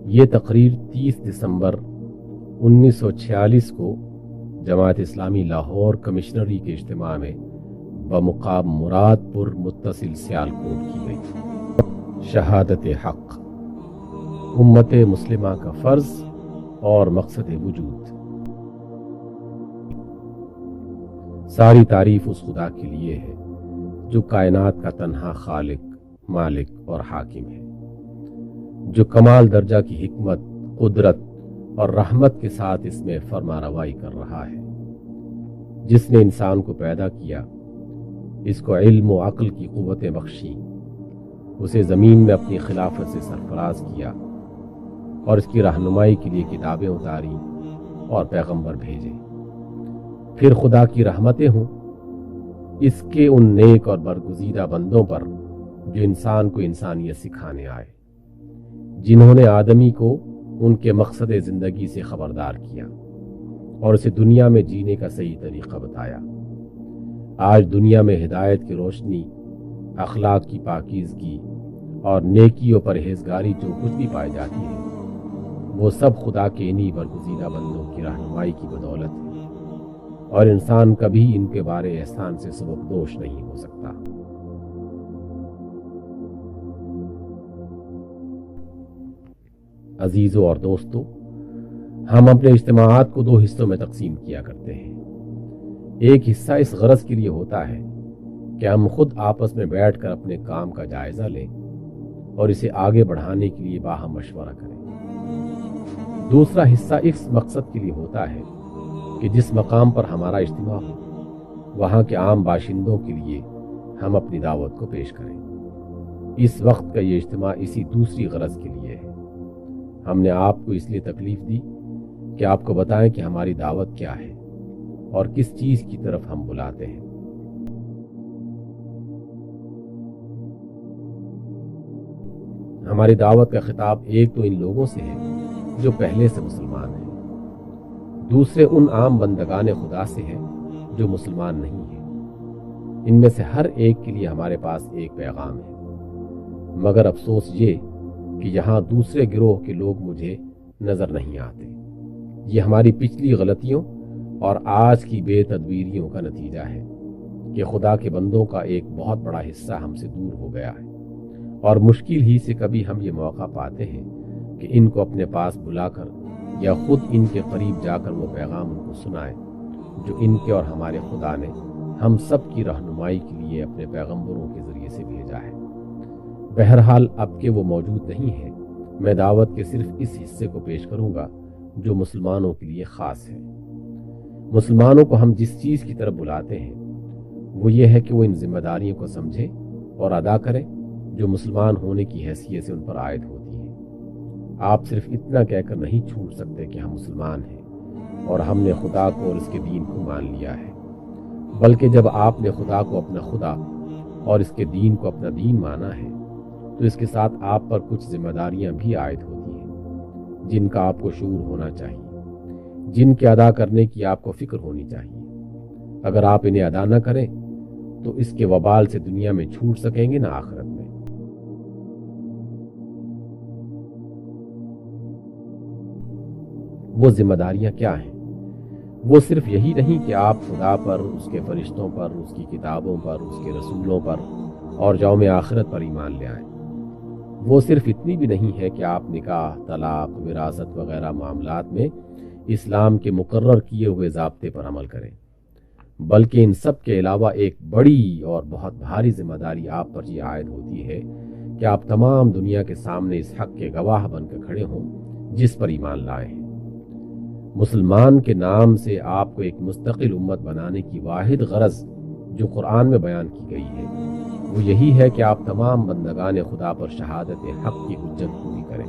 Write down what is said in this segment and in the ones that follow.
یہ تقریر 30 دسمبر 1946 کو جماعت اسلامی لاہور کمشنری کے اجتماع میں بمقام مراد پور متصل سیالکوٹ کی گئی۔ شہادت حق، امت مسلمہ کا فرض اور مقصد وجود۔ ساری تعریف اس خدا کے لیے ہے جو کائنات کا تنہا خالق، مالک اور حاکم ہے، جو کمال درجہ کی حکمت، قدرت اور رحمت کے ساتھ اس میں فرما روائی کر رہا ہے، جس نے انسان کو پیدا کیا، اس کو علم و عقل کی قوتیں بخشیں، اسے زمین میں اپنی خلافت سے سرفراز کیا اور اس کی رہنمائی کے لیے کتابیں اتاری اور پیغمبر بھیجے۔ پھر خدا کی رحمتیں ہوں اس کے ان نیک اور برگزیدہ بندوں پر جو انسان کو انسانیت سکھانے آئے، جنہوں نے آدمی کو ان کے مقصد زندگی سے خبردار کیا اور اسے دنیا میں جینے کا صحیح طریقہ بتایا۔ آج دنیا میں ہدایت کی روشنی، اخلاق کی پاکیزگی اور نیکی و پرہیزگاری جو کچھ بھی پائی جاتی ہے، وہ سب خدا کے انہی برگزیدہ بندوں کی رہنمائی کی بدولت ہے، اور انسان کبھی ان کے بارے احسان سے سبک دوش نہیں ہو سکتا۔ عزیزوں اور دوستوں، ہم اپنے اجتماعات کو 2 حصوں میں تقسیم کیا کرتے ہیں۔ ایک حصہ اس غرض کے لیے ہوتا ہے کہ ہم خود آپس میں بیٹھ کر اپنے کام کا جائزہ لیں اور اسے آگے بڑھانے کے لیے باہم مشورہ کریں۔ دوسرا حصہ اس مقصد کے لیے ہوتا ہے کہ جس مقام پر ہمارا اجتماع ہو، وہاں کے عام باشندوں کے لیے ہم اپنی دعوت کو پیش کریں۔ اس وقت کا یہ اجتماع اسی دوسری غرض کے لیے ہے۔ ہم نے آپ کو اس لیے تکلیف دی کہ آپ کو بتائیں کہ ہماری دعوت کیا ہے اور کس چیز کی طرف ہم بلاتے ہیں۔ ہماری دعوت کا خطاب ایک تو ان لوگوں سے ہے جو پہلے سے مسلمان ہیں، دوسرے ان عام بندگان خدا سے ہے جو مسلمان نہیں ہیں۔ ان میں سے ہر ایک کے لیے ہمارے پاس ایک پیغام ہے، مگر افسوس یہ کہ یہاں دوسرے گروہ کے لوگ مجھے نظر نہیں آتے۔ یہ ہماری پچھلی غلطیوں اور آج کی بے تدبیریوں کا نتیجہ ہے کہ خدا کے بندوں کا ایک بہت بڑا حصہ ہم سے دور ہو گیا ہے، اور مشکل ہی سے کبھی ہم یہ موقع پاتے ہیں کہ ان کو اپنے پاس بلا کر یا خود ان کے قریب جا کر وہ پیغام ان کو سنائیں جو ان کے اور ہمارے خدا نے ہم سب کی رہنمائی کے لیے اپنے پیغمبروں کے ذریعے سے بھیجا ہے۔ بہرحال اب کہ وہ موجود نہیں ہے، میں دعوت کے صرف اس حصے کو پیش کروں گا جو مسلمانوں کے لیے خاص ہے۔ مسلمانوں کو ہم جس چیز کی طرف بلاتے ہیں وہ یہ ہے کہ وہ ان ذمہ داریوں کو سمجھیں اور ادا کریں جو مسلمان ہونے کی حیثیت سے ان پر عائد ہوتی ہیں۔ آپ صرف اتنا کہہ کر نہیں چھوڑ سکتے کہ ہم مسلمان ہیں اور ہم نے خدا کو اور اس کے دین کو مان لیا ہے، بلکہ جب آپ نے خدا کو اپنا خدا اور اس کے دین کو اپنا دین مانا ہے تو اس کے ساتھ آپ پر کچھ ذمہ داریاں بھی عائد ہوتی ہیں جن کا آپ کو شعور ہونا چاہیے، جن کے ادا کرنے کی آپ کو فکر ہونی چاہیے۔ اگر آپ انہیں ادا نہ کریں تو اس کے وبال سے دنیا میں چھوٹ سکیں گے نہ آخرت میں۔ وہ ذمہ داریاں کیا ہیں؟ وہ صرف یہی نہیں کہ آپ خدا پر، اس کے فرشتوں پر، اس کی کتابوں پر، اس کے رسولوں پر اور یوم آخرت پر ایمان لے آئیں۔ وہ صرف اتنی بھی نہیں ہے کہ آپ نکاح، طلاق، وراثت وغیرہ معاملات میں اسلام کے مقرر کیے ہوئے ضابطے پر عمل کریں، بلکہ ان سب کے علاوہ ایک بڑی اور بہت بھاری ذمہ داری آپ پر یہ عائد ہوتی ہے کہ آپ تمام دنیا کے سامنے اس حق کے گواہ بن کر کھڑے ہوں جس پر ایمان لائے ہیں۔ مسلمان کے نام سے آپ کو ایک مستقل امت بنانے کی واحد غرض جو قرآن میں بیان کی گئی ہے وہ یہی ہے کہ آپ تمام بندگان خدا پر شہادت حق کی حجت پوری کریں۔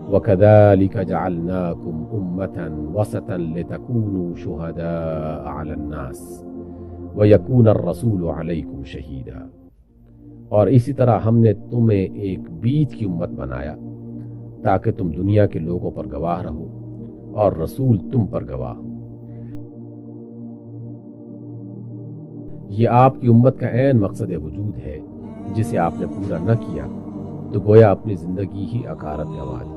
وَكَذَلِكَ جَعَلْنَاكُمْ أُمَّةً وَسَطًا لِتَكُونُوا شُهَدَاءَ عَلَى النَّاسِ وَيَكُونَ الرَّسُولُ عَلَيْكُمْ شَهِيدًا، اور اسی طرح ہم نے تمہیں ایک بیچ کی امت بنایا تاکہ تم دنیا کے لوگوں پر گواہ رہو اور رسول تم پر گواہ ہو۔ یہ آپ کی امت کا عین مقصد وجود ہے جسے آپ نے پورا نہ کیا تو گویا اپنی زندگی ہی اکارت گنوا دی۔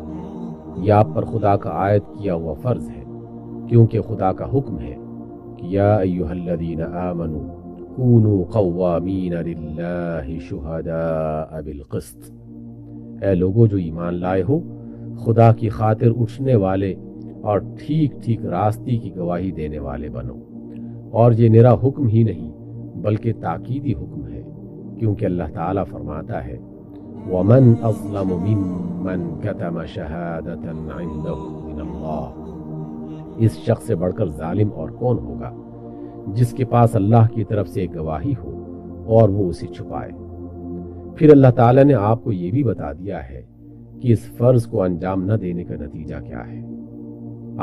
یہ آپ پر خدا کا عائد کیا ہوا فرض ہے، کیونکہ خدا کا حکم ہے کہ یا ایھا الذین آمنوا کونوا قوامین للہ شہداء بالقسط، اے لوگو جو ایمان لائے ہو، خدا کی خاطر اٹھنے والے اور ٹھیک ٹھیک راستی کی گواہی دینے والے بنو۔ اور یہ نرا حکم ہی نہیں بلکہ تاکیدی حکم ہے، کیونکہ اللہ تعالیٰ فرماتا ہے وَمَنْ أَظْلَمُ مِمَّنْ كَتَمَ شَهَادَةً عِنْدَهُ مِنَ اللَّهِ، اس شخص سے بڑھ کر ظالم اور کون ہوگا جس کے پاس اللہ کی طرف سے ایک گواہی ہو اور وہ اسے چھپائے۔ پھر اللہ تعالیٰ نے آپ کو یہ بھی بتا دیا ہے کہ اس فرض کو انجام نہ دینے کا نتیجہ کیا ہے۔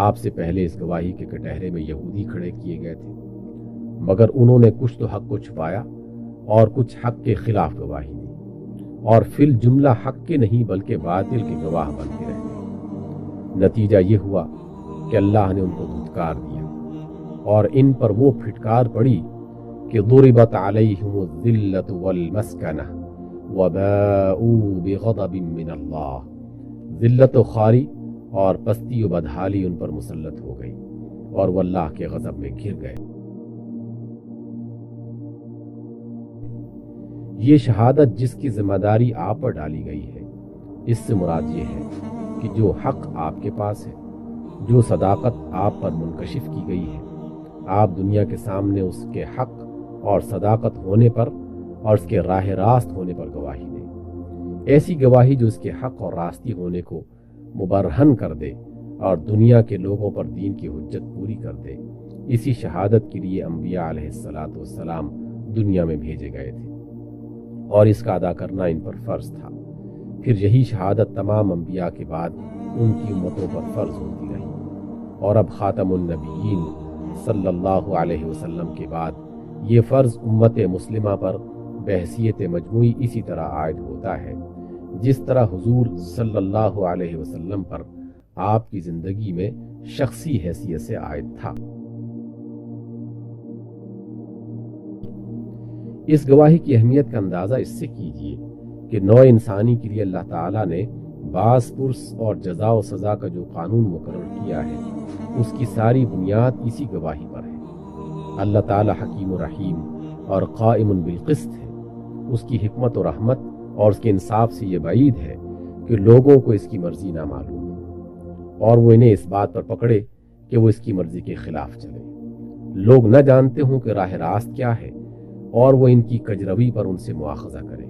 آپ سے پہلے اس گواہی کے کٹہرے میں یہودی کھڑے کیے گئے تھے، مگر انہوں نے کچھ تو حق کو چھپایا اور کچھ حق کے خلاف گواہی دی، اور فی الجملہ حق کے نہیں بلکہ باطل کے گواہ بن کے رہ گئے۔ نتیجہ یہ ہوا کہ اللہ نے ان کو دھتکار دیا اور ان پر وہ پھٹکار پڑی کہ ضربت علیہم الذلۃ والمسکنہ وباءوا بغضب من اللہ، ذلت و خواری اور پستی و بدحالی ان پر مسلط ہو گئی اور وہ اللہ کے غضب میں گر گئے۔ یہ شہادت جس کی ذمہ داری آپ پر ڈالی گئی ہے، اس سے مراد یہ ہے کہ جو حق آپ کے پاس ہے، جو صداقت آپ پر منکشف کی گئی ہے، آپ دنیا کے سامنے اس کے حق اور صداقت ہونے پر اور اس کے راہ راست ہونے پر گواہی دیں۔ ایسی گواہی جو اس کے حق اور راستی ہونے کو مبرہن کر دے اور دنیا کے لوگوں پر دین کی حجت پوری کر دے۔ اسی شہادت کے لیے انبیاء علیہ السلام دنیا میں بھیجے گئے تھے اور اس کا ادا کرنا ان پر فرض تھا۔ پھر یہی شہادت تمام انبیاء کے بعد ان کی امتوں پر فرض ہوتی رہی، اور اب خاتم النبیین صلی اللہ علیہ وسلم کے بعد یہ فرض امت مسلمہ پر بحیثیت مجموعی اسی طرح عائد ہوتا ہے جس طرح حضور صلی اللہ علیہ وسلم پر آپ کی زندگی میں شخصی حیثیت سے عائد تھا۔ اس گواہی کی اہمیت کا اندازہ اس سے کیجیے کہ نوع انسانی کے لیے اللہ تعالیٰ نے باس پرس اور جزا و سزا کا جو قانون مقرر کیا ہے، اس کی ساری بنیاد اسی گواہی پر ہے۔ اللہ تعالیٰ حکیم و رحیم اور قائم بالقسط ہے۔ اس کی حکمت و رحمت اور اس کے انصاف سے یہ بعید ہے کہ لوگوں کو اس کی مرضی نہ معلوم ہو اور وہ انہیں اس بات پر پکڑے کہ وہ اس کی مرضی کے خلاف چلے۔ لوگ نہ جانتے ہوں کہ راہ راست کیا ہے اور وہ ان کی کجروی پر ان سے مواخذہ کرے۔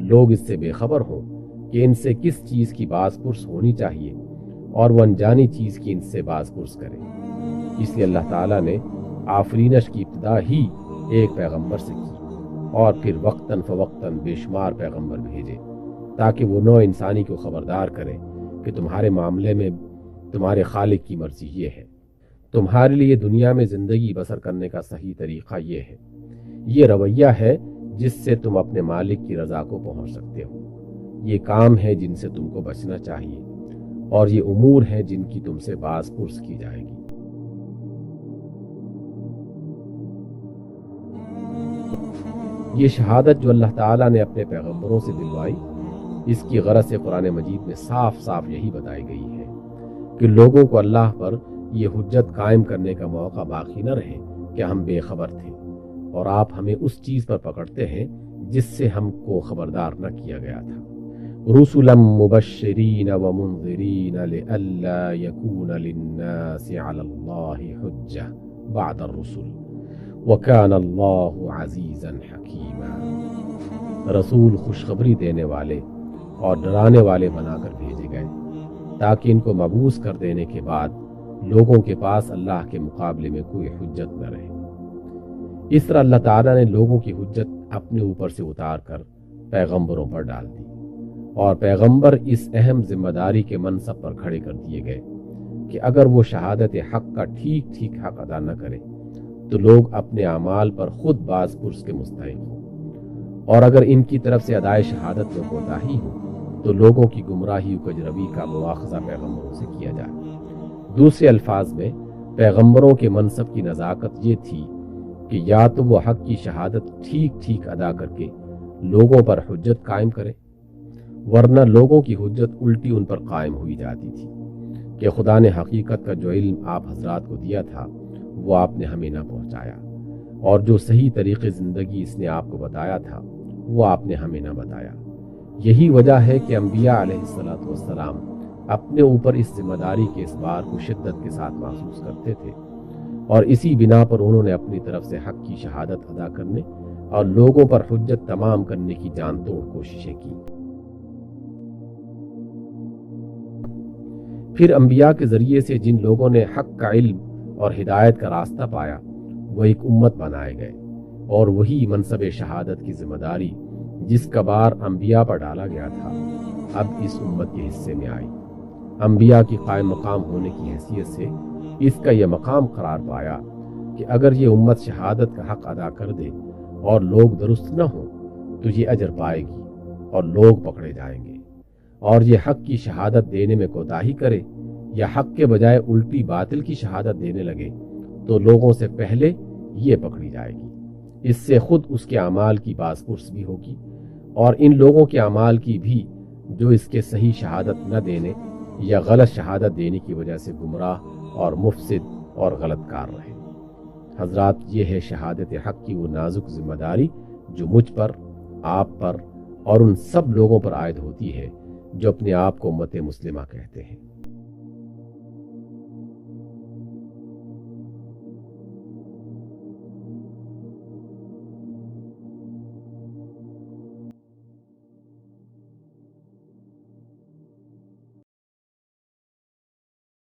لوگ اس سے بے خبر ہوں کہ ان سے کس چیز کی باز پرس ہونی چاہیے اور وہ انجانی چیز کی ان سے باز پرس کرے۔ اس لیے اللہ تعالیٰ نے آفرینش کی ابتدا ہی ایک پیغمبر سے کی اور پھر وقتاً فوقتاً بے شمار پیغمبر بھیجے تاکہ وہ نوع انسانی کو خبردار کرے کہ تمہارے معاملے میں تمہارے خالق کی مرضی یہ ہے، تمہارے لیے دنیا میں زندگی بسر کرنے کا صحیح طریقہ یہ ہے، یہ رویہ ہے جس سے تم اپنے مالک کی رضا کو پہنچ سکتے ہو، یہ کام ہے جن سے تم کو بچنا چاہیے اور یہ امور ہیں جن کی تم سے باز پرس کی جائے گی۔ یہ شہادت جو اللہ تعالیٰ نے اپنے پیغمبروں سے دلوائی، اس کی غرض سے قرآن مجید میں صاف صاف یہی بتائی گئی ہے کہ لوگوں کو اللہ پر یہ حجت قائم کرنے کا موقع باقی نہ رہے کہ ہم بے خبر تھے اور آپ ہمیں اس چیز پر پکڑتے ہیں جس سے ہم کو خبردار نہ کیا گیا تھا۔ رسلا مبشرین ومنذرین لئلا یکون للناس علی اللہ حجہ بعد الرسل وَكَانَ اللَّهُ عَزِيزًا حَكِيمًا، رسول خوشخبری دینے والے اور ڈرانے والے بنا کر بھیجے گئے تاکہ ان کو مبعوث کر دینے کے بعد لوگوں کے پاس اللہ کے مقابلے میں کوئی حجت نہ رہے۔ اس طرح اللہ تعالیٰ نے لوگوں کی حجت اپنے اوپر سے اتار کر پیغمبروں پر ڈال دی اور پیغمبر اس اہم ذمہ داری کے منصب پر کھڑے کر دیے گئے کہ اگر وہ شہادت حق کا ٹھیک ٹھیک حق ادا نہ کرے تو لوگ اپنے اعمال پر خود باز پرس کے مستحق ہوں، اور اگر ان کی طرف سے ادائے شہادت میں کوتاہی ہو تو لوگوں کی گمراہی و کجروی کا مواخذہ پیغمبروں سے کیا جائے۔ دوسرے الفاظ میں پیغمبروں کے منصب کی نزاکت یہ تھی کہ یا تو وہ حق کی شہادت ٹھیک ٹھیک ادا کر کے لوگوں پر حجت قائم کرے، ورنہ لوگوں کی حجت الٹی ان پر قائم ہوئی جاتی تھی کہ خدا نے حقیقت کا جو علم آپ حضرات کو دیا تھا وہ آپ نے ہمیں نہ پہنچایا، اور جو صحیح طریقے زندگی اس نے آپ کو بتایا تھا وہ آپ نے ہمیں نہ بتایا۔ یہی وجہ ہے کہ انبیاء علیہ الصلوۃ والسلام اپنے اوپر اس ذمہ داری کے اس بار کو شدت کے ساتھ محسوس کرتے تھے، اور اسی بنا پر انہوں نے اپنی طرف سے حق کی شہادت ادا کرنے اور لوگوں پر حجت تمام کرنے کی جان توڑ کوششیں کی۔ پھر انبیاء کے ذریعے سے جن لوگوں نے حق کا علم اور ہدایت کا راستہ پایا وہ ایک امت بنائے گئے، اور وہی منصب شہادت کی ذمہ داری جس کا بار انبیاء پر ڈالا گیا تھا اب اس امت کے حصے میں آئی۔ انبیاء کی قائم مقام ہونے کی حیثیت سے اس کا یہ مقام قرار پایا کہ اگر یہ امت شہادت کا حق ادا کر دے اور لوگ درست نہ ہوں تو یہ اجر پائے گی اور لوگ پکڑے جائیں گے، اور یہ حق کی شہادت دینے میں کوتاہی کرے یا حق کے بجائے الٹی باطل کی شہادت دینے لگے تو لوگوں سے پہلے یہ پکڑی جائے گی۔ اس سے خود اس کے اعمال کی باز پرس بھی ہوگی، اور ان لوگوں کے اعمال کی بھی جو اس کے صحیح شہادت نہ دینے یا غلط شہادت دینے کی وجہ سے گمراہ اور مفسد اور غلط کار رہے۔ حضرات، یہ ہے شہادت حق کی وہ نازک ذمہ داری جو مجھ پر، آپ پر اور ان سب لوگوں پر عائد ہوتی ہے جو اپنے آپ کو امت مسلمہ کہتے ہیں۔